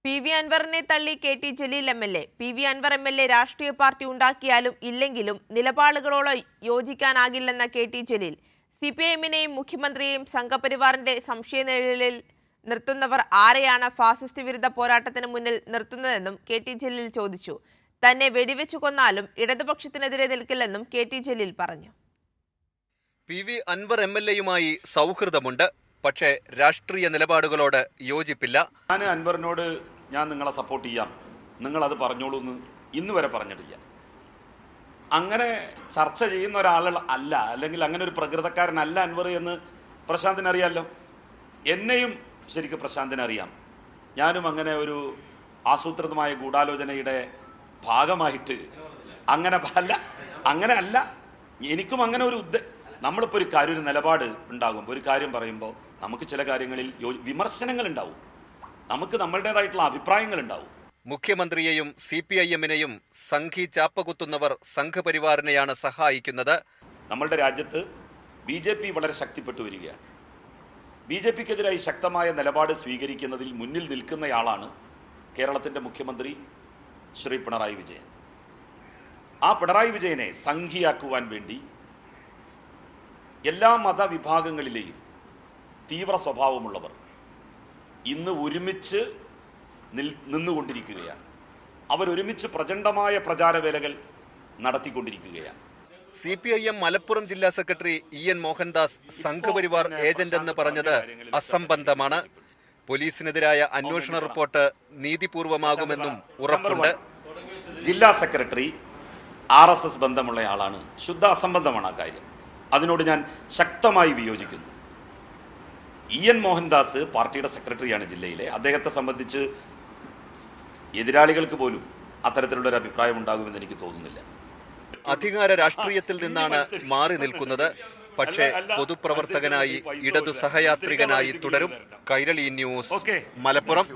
PV. അൻവറിനെ തള്ളി KT. Jaleel MLA. PV. Anvar MLA. രാഷ്ട്രീയ പാർട്ടി ഉണ്ടാക്കിയാലും ഇല്ലെങ്കിലും നിലപാടുകളോട് യോജിക്കാനാകില്ലെന്ന കെ.ടി. ജലീൽ. സിപിഐഎമ്മിനെയും മുഖ്യമന്ത്രിയെയും സംഘപരിവാറിന്റെ സംശയനിഴലിൽ നിർത്തുന്നവർ ആരെയാണ് ഫാസിസ്റ്റ് വിരുദ്ധ പോരാട്ടത്തിന് മുന്നിൽ നിർത്തുന്നതെന്നും കെ.ടി. ജലീൽ ചോദിച്ചു. തന്നെ വെടിവെച്ചു കൊന്നാലും ഇടതുപക്ഷത്തിനെതിരെ നിൽക്കില്ലെന്നും കെ.ടി. ജലീൽ പറഞ്ഞു. പി.വി. അൻവർ എം.എൽ.എയുമായി സൗഹൃദമുണ്ട്. പക്ഷേ രാഷ്ട്രീയ നിലപാടുകളോട് യോജിപ്പില്ല. ഞാൻ അൻവറിനോട് ഞാൻ നിങ്ങളെ സപ്പോർട്ട് ചെയ്യാം, നിങ്ങളത് പറഞ്ഞോളൂ എന്ന് ഇന്ന് വരെ പറഞ്ഞിട്ടില്ല. അങ്ങനെ ചർച്ച ചെയ്യുന്ന ഒരാൾ അല്ല, അല്ലെങ്കിൽ അങ്ങനെ ഒരു പ്രകൃതക്കാരനല്ല അൻവർ എന്ന് പ്രശാന്തിന് അറിയാമല്ലോ. എന്നെയും ശരിക്കും പ്രശാന്തിന് അറിയാം. ഞാനും അങ്ങനെ ഒരു ആസൂത്രിതമായ ഗൂഢാലോചനയുടെ ഭാഗമായിട്ട് അങ്ങനെ അല്ല എനിക്കും അങ്ങനെ ഒരു നമ്മളിപ്പോൾ ഒരു കാര്യം, ഒരു നിലപാട് ഉണ്ടാകുമ്പോൾ, ഒരു കാര്യം പറയുമ്പോൾ നമുക്ക് ചില കാര്യങ്ങളിൽ വിമർശനങ്ങൾ ഉണ്ടാവും, നമുക്ക് നമ്മളുടേതായിട്ടുള്ള അഭിപ്രായങ്ങൾ ഉണ്ടാവും. മുഖ്യമന്ത്രിയെയും CPIM-നെയും സംഘി ചാപ്പകുത്തുന്നവർ സംഘപരിവാറിനെയാണ് സഹായിക്കുന്നത്. നമ്മളുടെ രാജ്യത്ത് BJP വളരെ ശക്തിപ്പെട്ടു വരികയാണ്. BJPക്കെതിരായി ശക്തമായ നിലപാട് സ്വീകരിക്കുന്നതിൽ മുന്നിൽ നിൽക്കുന്നയാളാണ് കേരളത്തിൻ്റെ മുഖ്യമന്ത്രി ശ്രീ പിണറായി വിജയൻ. ആ പിണറായി വിജയനെ സംഘിയാക്കുവാൻ വേണ്ടി എല്ലാ മതവിഭാഗങ്ങളിലെയും തീവ്ര സ്വഭാവമുള്ളവർ ഇന്ന് ഒരുമിച്ച് നിന്നുകൊണ്ടിരിക്കുകയാണ്. അവരൊരുമിച്ച് പ്രചണ്ഡമായ പ്രചാരവേലകൾ നടത്തിക്കൊണ്ടിരിക്കുകയാണ്. CPIM മലപ്പുറം ജില്ലാ secretary EN Mohandas Sangh Parivar agent എന്ന് പറഞ്ഞത് അസംബന്ധമാണ്. പോലീസിനെതിരായ അന്വേഷണ റിപ്പോർട്ട് നീതിപൂർവമാകുമെന്നും ഉറപ്പുണ്ട്. ജില്ലാ സെക്രട്ടറി RSS ബന്ധമുള്ളയാളാണ്. ശുദ്ധ അസംബന്ധമാണ് ആ കാര്യം. അതിനോട് ഞാൻ ശക്തമായി വിയോജിക്കുന്നു. EN മോഹൻദാസ് പാർട്ടിയുടെ സെക്രട്ടറിയാണ് ജില്ലയിലെ. അദ്ദേഹത്തെ സംബന്ധിച്ച് എതിരാളികൾക്ക് പോലും അത്തരത്തിലുള്ളൊരു അഭിപ്രായം ഉണ്ടാകുമെന്ന് എനിക്ക് തോന്നുന്നില്ല. അധികാര രാഷ്ട്രീയത്തിൽ നിന്നാണ് മാറി നിൽക്കുന്നത്. പക്ഷേ പൊതുപ്രവർത്തകനായി, ഇടതു സഹയാത്രികനായി തുടരും. കൈരളി ന്യൂസ്, മലപ്പുറം.